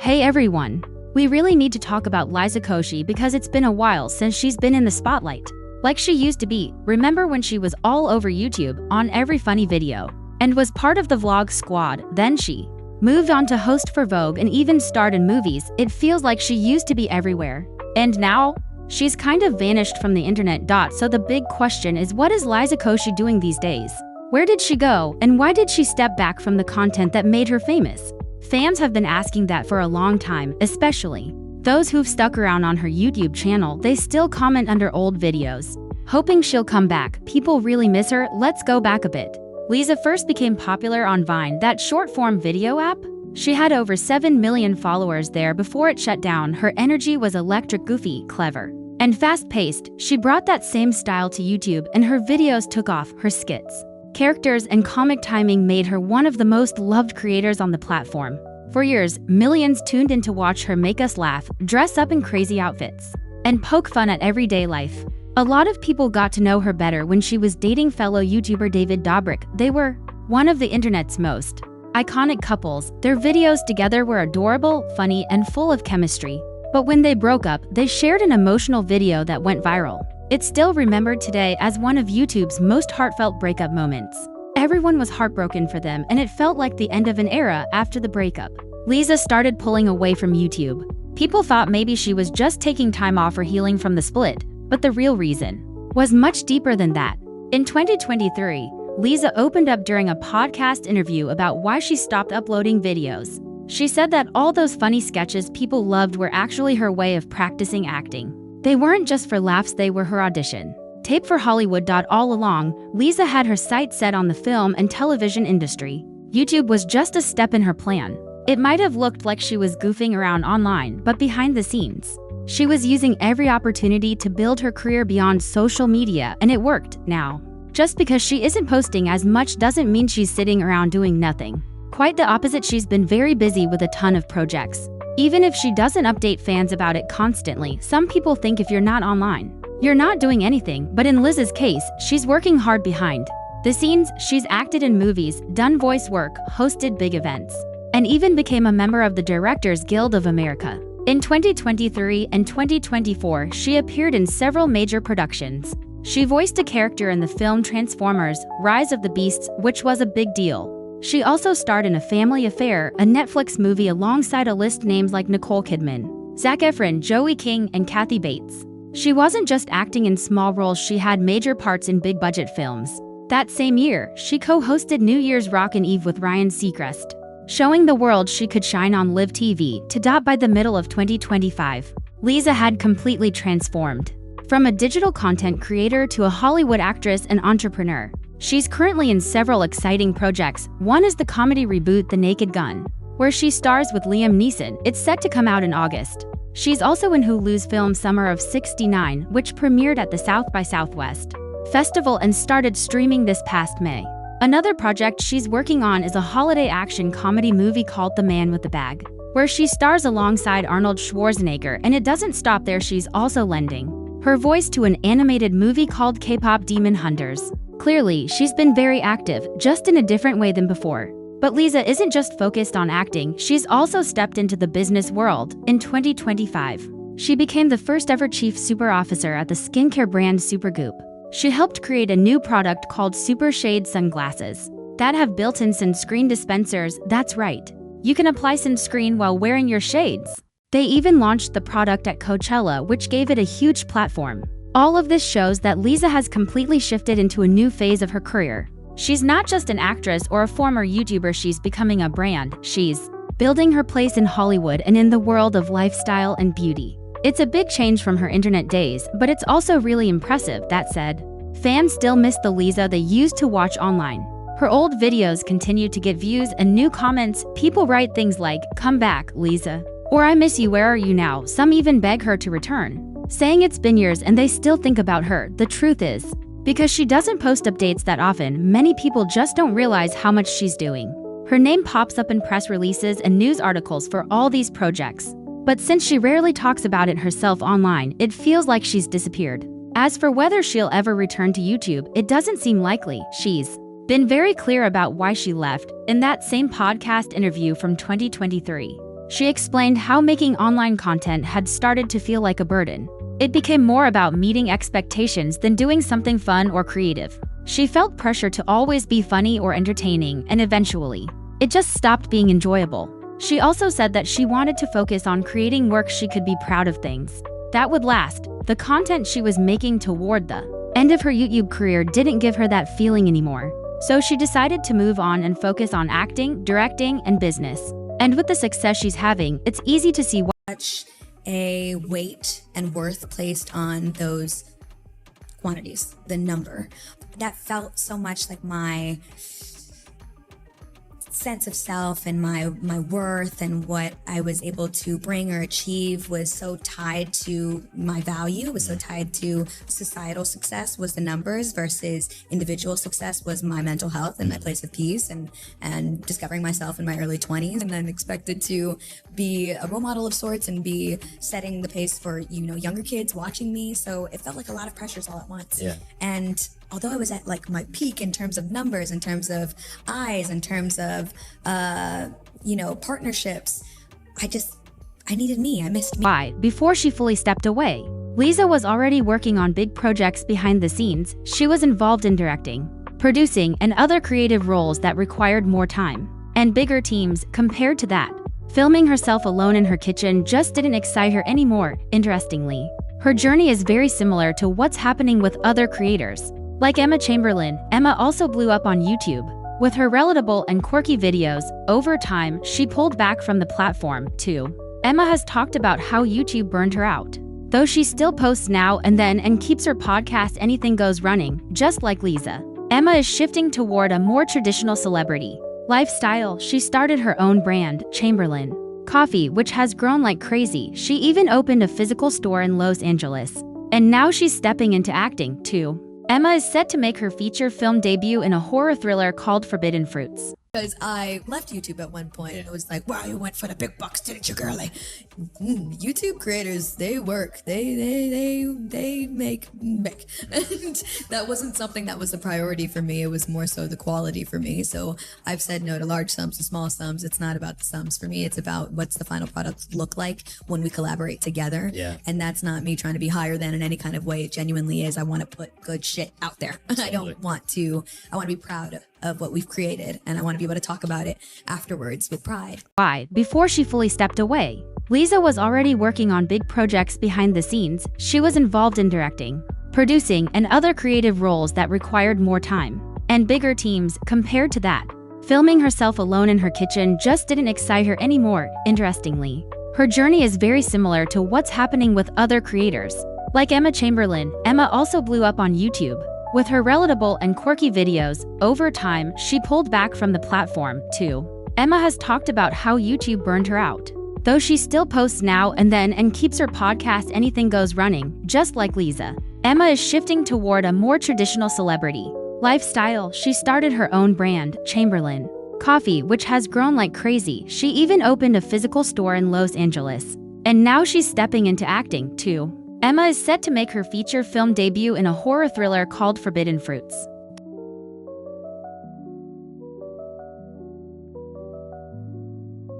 Hey everyone! We really need to talk about Liza Koshy because it's been a while since she's been in the spotlight. Like she used to be. Remember when she was all over YouTube, on every funny video, and was part of the vlog squad? Then she moved on to host for Vogue and even starred in movies. It feels like she used to be everywhere. And now, she's kind of vanished from the internet. So the big question is, what is Liza Koshy doing these days? Where did she go, and why did she step back from the content that made her famous? Fans have been asking that for a long time, especially those who've stuck around on her YouTube channel. They still comment under old videos, hoping she'll come back. People really miss her. Let's go back a bit. Liza first became popular on Vine, that short-form video app. She had over 7 million followers there before it shut down. Her energy was electric, goofy, clever, and fast-paced. She brought that same style to YouTube, and her videos took off. Her skits, characters, and comic timing made her one of the most loved creators on the platform. For years, millions tuned in to watch her make us laugh, dress up in crazy outfits, and poke fun at everyday life. A lot of people got to know her better when she was dating fellow YouTuber David Dobrik. They were one of the internet's most iconic couples. Their videos together were adorable, funny, and full of chemistry. But when they broke up, they shared an emotional video that went viral. It's still remembered today as one of YouTube's most heartfelt breakup moments. Everyone was heartbroken for them, and it felt like the end of an era. After the breakup, Liza started pulling away from YouTube. People thought maybe she was just taking time off or healing from the split, but the real reason was much deeper than that. In 2023, Liza opened up during a podcast interview about why she stopped uploading videos. She said that all those funny sketches people loved were actually her way of practicing acting. They weren't just for laughs, they were her audition tape for Hollywood. All along, Liza had her sights set on the film and television industry. YouTube was just a step in her plan. It might have looked like she was goofing around online, but behind the scenes, she was using every opportunity to build her career beyond social media, and it worked. Now, just because she isn't posting as much doesn't mean she's sitting around doing nothing. Quite the opposite, she's been very busy with a ton of projects. Even if she doesn't update fans about it constantly, some people think if you're not online, you're not doing anything. But in Liza's case, she's working hard behind the scenes. She's acted in movies, done voice work, hosted big events, and even became a member of the Directors Guild of America. In 2023 and 2024, she appeared in several major productions. She voiced a character in the film Transformers: Rise of the Beasts, which was a big deal. She also starred in A Family Affair, a Netflix movie, alongside a list names like Nicole Kidman, Zac Efron, Joey King, and Kathy Bates. She wasn't just acting in small roles, she had major parts in big-budget films. That same year, she co-hosted New Year's Rockin' Eve with Ryan Seacrest, showing the world she could shine on Live TV. By the middle of 2025, Liza had completely transformed. From a digital content creator to a Hollywood actress and entrepreneur, she's currently in several exciting projects. One is the comedy reboot The Naked Gun, where she stars with Liam Neeson. It's set to come out in August. She's also in Hulu's film Summer of '69, which premiered at the South by Southwest Festival and started streaming this past May. Another project she's working on is a holiday action comedy movie called The Man with the Bag, where she stars alongside Arnold Schwarzenegger. And it doesn't stop there, she's also lending her voice to an animated movie called K-Pop Demon Hunters. Clearly, she's been very active, just in a different way than before. But Liza isn't just focused on acting, she's also stepped into the business world. In 2025, she became the first ever chief super officer at the skincare brand Supergoop. She helped create a new product called Super Shade sunglasses that have built-in sunscreen dispensers. That's right, you can apply sunscreen while wearing your shades. They even launched the product at Coachella, which gave it a huge platform. All of this shows that Liza has completely shifted into a new phase of her career. She's not just an actress or a former YouTuber, she's becoming a brand. She's building her place in Hollywood and in the world of lifestyle and beauty. It's a big change from her internet days, but it's also really impressive. That said, fans still miss the Liza they used to watch online. Her old videos continue to get views and new comments. People write things like, "Come back, Liza," or "I miss you, where are you now?" Some even beg her to return, saying it's been years and they still think about her. The truth is, because she doesn't post updates that often, many people just don't realize how much she's doing. Her name pops up in press releases and news articles for all these projects. But since she rarely talks about it herself online, it feels like she's disappeared. As for whether she'll ever return to YouTube, it doesn't seem likely. She's been very clear about why she left. In that same podcast interview from 2023, She explained how making online content had started to feel like a burden. It became more about meeting expectations than doing something fun or creative. She felt pressure to always be funny or entertaining, and eventually, it just stopped being enjoyable. She also said that she wanted to focus on creating work she could be proud of, things that would last. The content she was making toward the end of her YouTube career didn't give her that feeling anymore. So she decided to move on and focus on acting, directing, and business. And with the success she's having, it's easy to see such a weight and worth placed on those quantities, the number. That felt so much like my sense of self and my worth and what I was able to bring or achieve was so tied to my value, was so tied to societal success was the numbers versus individual success was my mental health and my place of peace and discovering myself in my early 20s, and then expected to be a role model of sorts and be setting the pace for, younger kids watching me. So it felt like a lot of pressures all at once. Yeah. And although I was at like my peak in terms of numbers, in terms of eyes, in terms of, partnerships, I needed me. I missed me. Why? Before she fully stepped away, Liza was already working on big projects behind the scenes. She was involved in directing, producing, and other creative roles that required more time and bigger teams. Compared to that, filming herself alone in her kitchen just didn't excite her anymore. Interestingly, her journey is very similar to what's happening with other creators. Like Emma Chamberlain, Emma also blew up on YouTube. With her relatable and quirky videos, over time, she pulled back from the platform, too. Emma has talked about how YouTube burned her out. Though she still posts now and then and keeps her podcast Anything Goes running, just like Liza. Emma is shifting toward a more traditional celebrity lifestyle. She started her own brand, Chamberlain Coffee, which has grown like crazy. She even opened a physical store in Los Angeles. And now she's stepping into acting, too. Emma is set to make her feature film debut in a horror thriller called Forbidden Fruits. Because I left YouTube at one point, and it was like, wow, you went for the big bucks, didn't you, girlie? YouTube creators, they work, they make. And that wasn't something that was a priority for me. It was more so the quality for me. So I've said no to large sums to small sums. It's not about the sums for me. It's about what's the final product look like when we collaborate together. Yeah. And that's not me trying to be higher than in any kind of way. It genuinely is. I want to put good shit out there. I want to be proud of what we've created, and I want to be able to talk about it afterwards with pride. Why? Before she fully stepped away, Liza was already working on big projects behind the scenes. She was involved in directing, producing, and other creative roles that required more time and bigger teams. Compared to that, filming herself alone in her kitchen just didn't excite her anymore. Interestingly, her journey is very similar to what's happening with other creators. Like Emma Chamberlain, Emma also blew up on YouTube. With her relatable and quirky videos, over time, she pulled back from the platform, too. Emma has talked about how YouTube burned her out. Though she still posts now and then and keeps her podcast Anything Goes running, just like Liza. Emma is shifting toward a more traditional celebrity lifestyle. She started her own brand, Chamberlain Coffee, which has grown like crazy. She even opened a physical store in Los Angeles. And now she's stepping into acting, too. Emma is set to make her feature film debut in a horror thriller called Forbidden Fruits.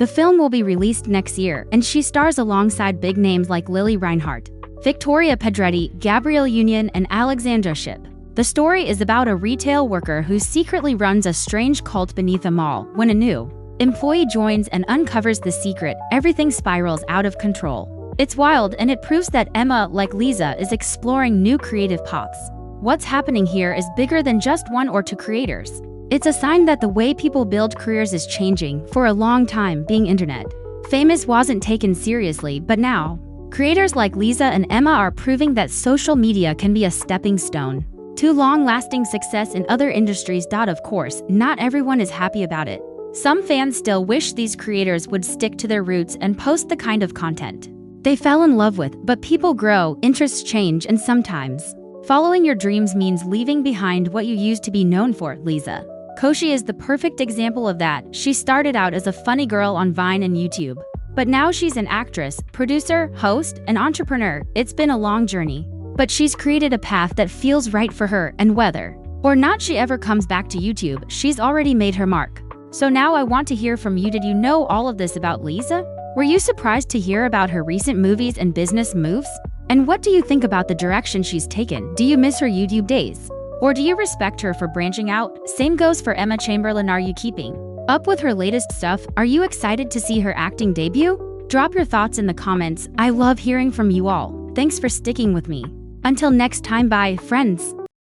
The film will be released next year, and she stars alongside big names like Lily Reinhart, Victoria Pedretti, Gabrielle Union, and Alexandra Shipp. The story is about a retail worker who secretly runs a strange cult beneath a mall. When a new employee joins and uncovers the secret, everything spirals out of control. It's wild, and it proves that Emma, like Liza, is exploring new creative paths. What's happening here is bigger than just one or two creators. It's a sign that the way people build careers is changing. For a long time, being internet famous wasn't taken seriously, but now, creators like Liza and Emma are proving that social media can be a stepping stone to long-lasting success in other industries. Of course, not everyone is happy about it. Some fans still wish these creators would stick to their roots and post the kind of content they fell in love with, but people grow, interests change, and sometimes following your dreams means leaving behind what you used to be known for. Liza Koshy is the perfect example of that. She started out as a funny girl on Vine and YouTube, but now she's an actress, producer, host, and entrepreneur. It's been a long journey, but she's created a path that feels right for her, and whether or not she ever comes back to YouTube, she's already made her mark. So now I want to hear from you. Did you know all of this about Liza? Were you surprised to hear about her recent movies and business moves? And what do you think about the direction she's taken? Do you miss her YouTube days? Or do you respect her for branching out? Same goes for Emma Chamberlain. Are you keeping up with her latest stuff? Are you excited to see her acting debut? Drop your thoughts in the comments. I love hearing from you all. Thanks for sticking with me. Until next time, bye, friends.